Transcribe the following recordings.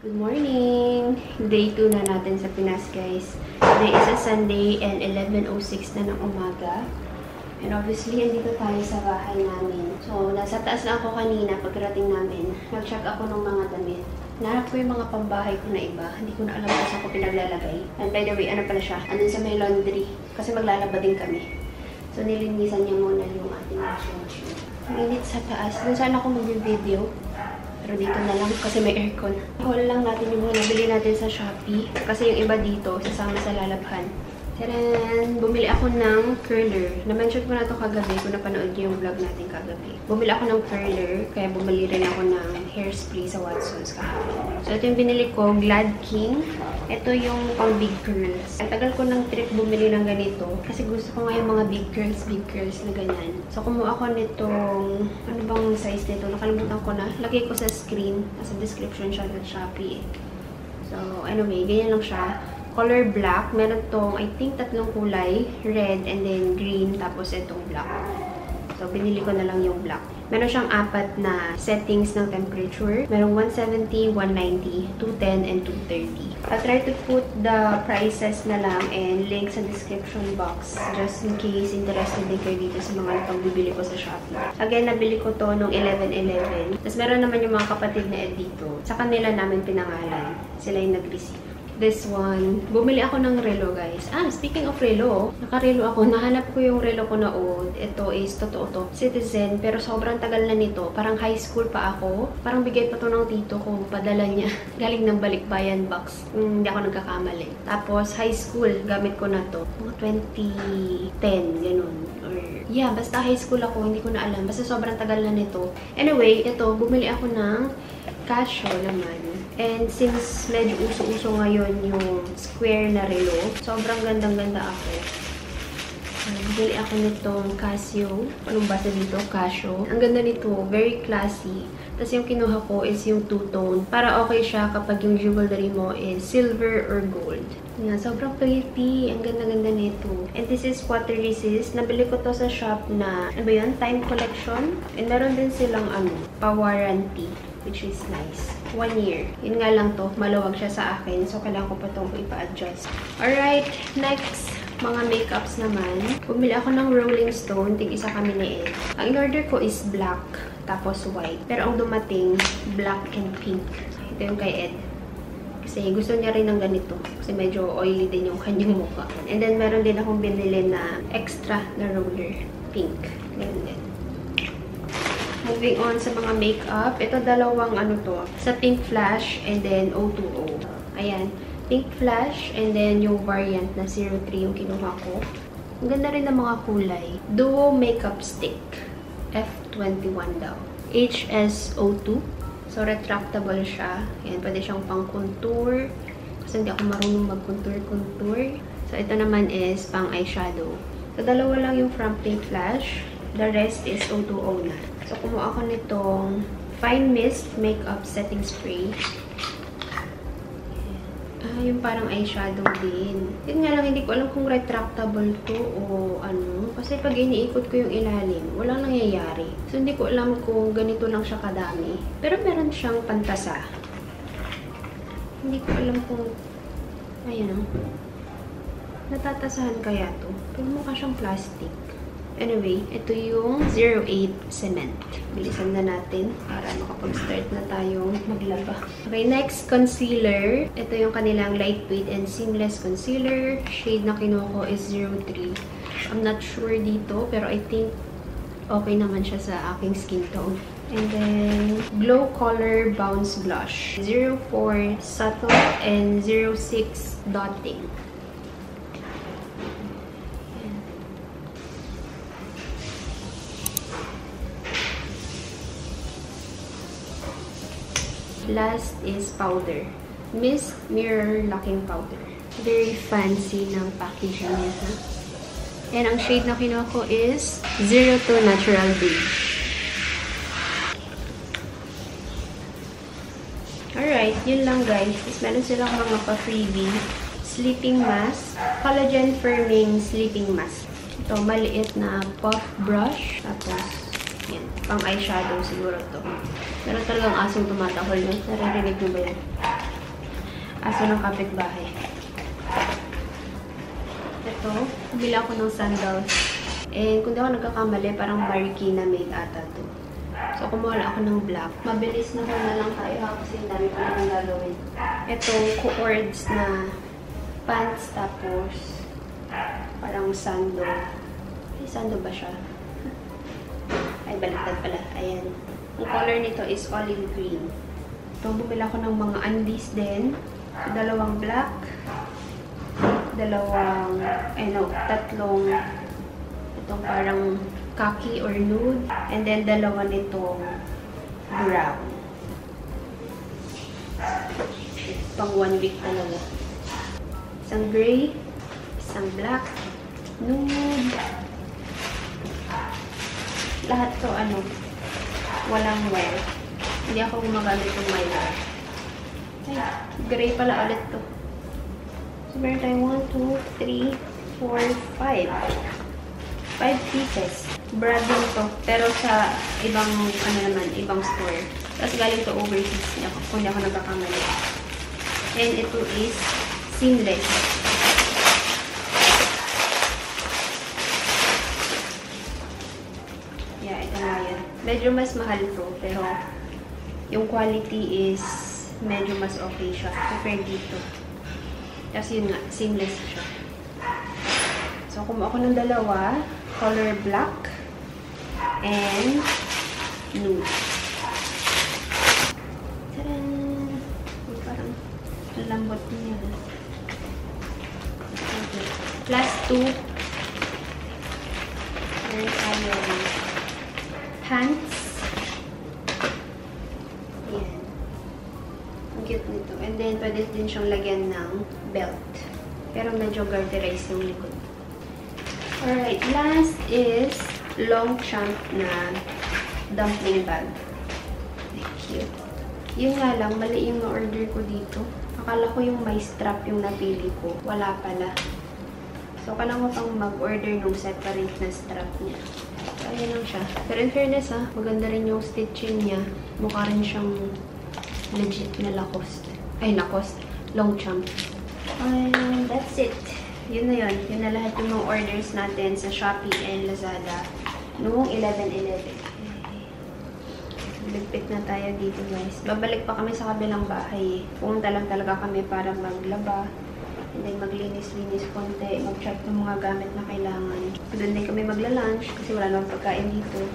Good morning! Day 2 na natin sa Pinas, guys. Today is a Sunday and 11:06 na ng umaga. And obviously, andito tayo sa bahay namin. So, nasa taas na ako kanina pagkarating namin. Nag-check ako ng mga damit. Nahanap ko yung mga pambahay ko na iba. Hindi ko na alam kung saan ko pinaglalagay. And by the way, ano pala siya? Andun sa may laundry. Kasi maglalaba din kami. So, nilinisan niya muna yung ating washing machine. Mainit sa taas. Doon saan ako mag-video. Pero dito na lang kasi may aircon. Haul lang natin yung mga nabili natin sa Shopee. Kasi yung iba dito, sasama sa lalabhan. Tadaan! Bumili ako ng curler. Na-mention ko na ito kagabi kung napanood niyo yung vlog natin kagabi. Bumili ako ng curler, kaya bumili rin ako ng hairspray sa Watsons kahapon. So, ito yung binili ko, Glad King. Ito yung pang big curls. Ang tagal ko ng trip bumili ng ganito kasi gusto ko nga yung mga big curls na ganyan. So, kumuha ako nitong, ano bang size nito? Nakalimutan ko na. Lagay ko sa screen. Nasa description siya ng Shopee. So, anyway, ganyan lang siya. Color black. Meron tong, I think, 3 kulay. Red and then green. Tapos itong black. So, binili ko na lang yung black. Meron siyang 4 na settings ng temperature. Merong 170, 190, 210, and 230. I'll try to put the prices na lang and link sa description box. Just in case interested din kayo dito sa mga pagbibili ko sa Shopee. Again, nabili ko to nung 11/11. Tapos meron naman yung mga kapatid na dito. Sa kanila namin pinangalan. Sila yung nag-receive. This one, bumili ako ng relo, guys. Speaking of relo, naka-relo ako. Nahanap ko yung relo ko na old. Ito is, totoo to, Citizen. Pero sobrang tagal na nito. Parang high school pa ako. Parang bigay pa to ng tito ko. Padala niya. Galing ng Balikbayan box. Hindi ako nagkakamali. Tapos, high school, gamit ko na to. 2010, ganun. Or, yeah, basta high school ako. Hindi ko na alam. Basta sobrang tagal na nito. Anyway, ito, bumili ako ng Casio naman. And since medyo uso-uso ngayon yung square na relo, sobrang gandang-ganda ako. Bili ako nitong Casio. Anong basa dito? Casio. Ang ganda nito. Very classy. Tapos yung kinuha ko is yung two-tone. Para okay siya kapag yung jewelry mo is silver or gold. Yan. Sobrang pretty. Ang ganda-ganda nito. And this is water resist. Nabili ko to sa shop na, ano ba yun? Time collection. And meron din silang pa-warranty. Which is nice. 1 year. Yun nga lang to. Maluwag siya sa akin. So, kailangan ko pa itong ipa-adjust. Alright. Next, mga makeups naman. Bumili ako ng Rolling Stone. Tig-isa kami ni Ed. Ang in-order ko is black. Tapos white. Pero ang dumating, black and pink. Ito yung kay Ed. Kasi gusto niya rin ng ganito. Kasi medyo oily din yung kanyang mukha. And then, meron din akong binili na extra na roller. Pink. Ganun din. Moving on sa mga makeup. Ito dalawang sa Pink Flash and then O2O. Ayan. Pink Flash and then yung variant na 03 yung kinuha ko. Ang ganda rin ng mga kulay. Duo Makeup Stick. F21 daw. HSO2. So, retractable siya. Ayan. Pwede siyang pang contour. Kasi hindi ako marunong mag-contour. So, ito naman is pang eyeshadow. So, dalawa lang yung from Pink Flash. The rest is O2O na. So, kumuha ako nitong Fine Mist Makeup Setting Spray. Yung parang eyeshadow din. Yun nga lang, hindi ko alam kung retractable to o ano. Kasi pag iniikot ko yung ilalim, walang nangyayari. So, hindi ko alam kung ganito lang siya kadami. Pero meron siyang pantasa. Hindi ko alam kung, ayan o. Natatasahan kaya to. Pero mukha siyang plastic. Anyway, ito yung 08 cement. Bilisan na natin para makapag-start na tayong maglaba. Okay, next, concealer. Ito yung kanilang lightweight and seamless concealer. Shade na kinuha ko is 03. I'm not sure dito, pero I think okay naman siya sa aking skin tone. And then, Glow Color Bounce Blush. 04 Subtle and 06 Dotting. Last is powder. Mist Mirror Locking Powder. Very fancy ng packaging niya, ha? And ang shade na kinuha ko is 02 Natural Beige. Alright, yun lang guys. Tapos meron silang mga pa-freebie. Sleeping Mask. Collagen Firming Sleeping Mask. Ito, maliit na puff brush. Tapos, yan. Pang eyeshadow siguro to. Meron talagang asong tumatahol yun. Naririnig mo ba yan? Kaso ng kapitbahay. Ito, bumili ako ng sandals. And kung di ako nagkakamali, parang Marikina made ata to. So, kumuha ako ng black. Mabilis na lang tayo ha, kasi dami ko naman gagawin. Itong cords na pants, tapos parang sando. Ay, sando ba siya? Ay, baliktad pala. Ayan. Ang color nito is olive green. Ito, bumili ako ng mga undies din. So, dalawang black. Tatlong itong parang khaki or nude. And then, dalawa nitong brown. Pang 1 week talaga. Isang gray, isang black, nude. Lahat to walang wear. Hindi ako gumagamit ng my wear. Ay, gray pala ulit to. So, meron tayong 1, 2, 3, 4, 5. 5 pieces. Brand to. Pero sa ibang, ibang store. Tapos galing to overseas. Kung hindi ako nagkakamali. And ito is seamless. Yeah, ito nga yan. Medyo mas mahal to. Pero yung quality is medyo mas okay siya. Compare dito. Tapos yun nga, seamless siya. So, kumuha ako ng dalawa. Color black and nude. Tadaan! Parang lambot niya. Okay. Plus 2. Meron tayong pants. Ayan. Ang cute nito. And then, pwede din siyang lagyan ng belt. Pero medyo garterized yung likod. Alright, last is long chunk na dumpling bag. Cute. Yun nga lang, mali yung na-order ko dito. Akala ko yung may strap yung napili ko. Wala pala. So, kailangan ko pang mag-order ng separate na strap niya. So, ayan lang siya. Pero in fairness maganda rin yung stitching niya. Mukha rin siyang legit na Lacoste. Ay, Lacoste. Long chunk. And that's it. Yun na yun. Yun na lahat yung mga orders natin sa Shopee and Lazada noong 11/11. Ligpit na tayo dito, guys. Babalik pa kami sa kabilang bahay. Pumunta lang talaga kami para maglaba. And then maglinis-linis konti. Mag-check ng mga gamit na kailangan. Doon din kami magla-lunch kasi wala nang pagkain dito.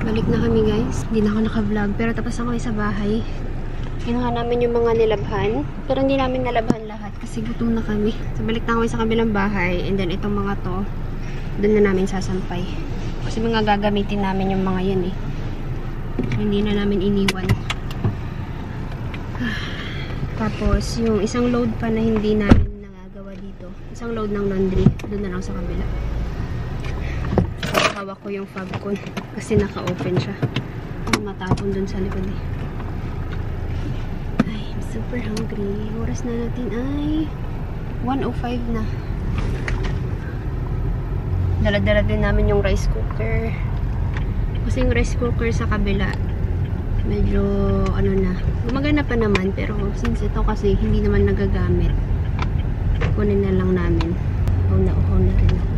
Balik na kami, guys. Hindi na ako naka-vlog. Pero tapos ako sa bahay. Kinuha namin yung mga nilabhan. Pero hindi namin nalabhan lahat kasi gutom na kami. So, balik na kami sa kabilang bahay. And then, itong mga to, doon na namin sasampay. Kasi mga gagamitin namin yung mga yan eh. Hindi na namin iniwan. Tapos, yung isang load pa na hindi namin nagagawa dito. Isang load ng laundry. Doon na lang sa kabila. Hawak ko yung Fabcon kasi naka-open siya. Matapon dun sa likod eh. Ay, I'm super hungry. Oras na natin ay 1:05 na. Dala-dala din namin yung rice cooker. Kasi yung rice cooker sa kabila medyo gumagana pa naman, pero since ito kasi hindi naman nagagamit, kunin na lang namin. Uhaw na rin ako.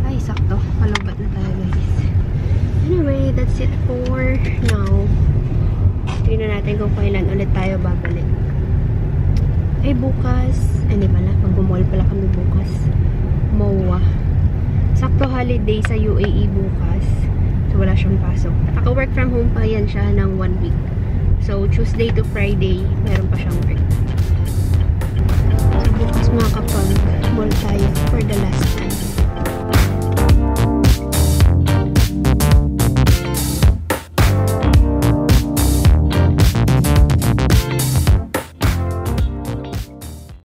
Ay, sakto. Malubat na tayo, guys. Anyway, that's it for now. Tingnan natin kung kailan ulit tayo babalik. Ay, bukas. Ay, di pala. Mag-mall pala kami bukas. MOA. Sakto holiday sa UAE bukas. So, wala siyang pasok. Naka-work from home pa yan siya ng 1 week. So, Tuesday to Friday, meron pa siyang work. So, bukas mga kapag mall tayo for the last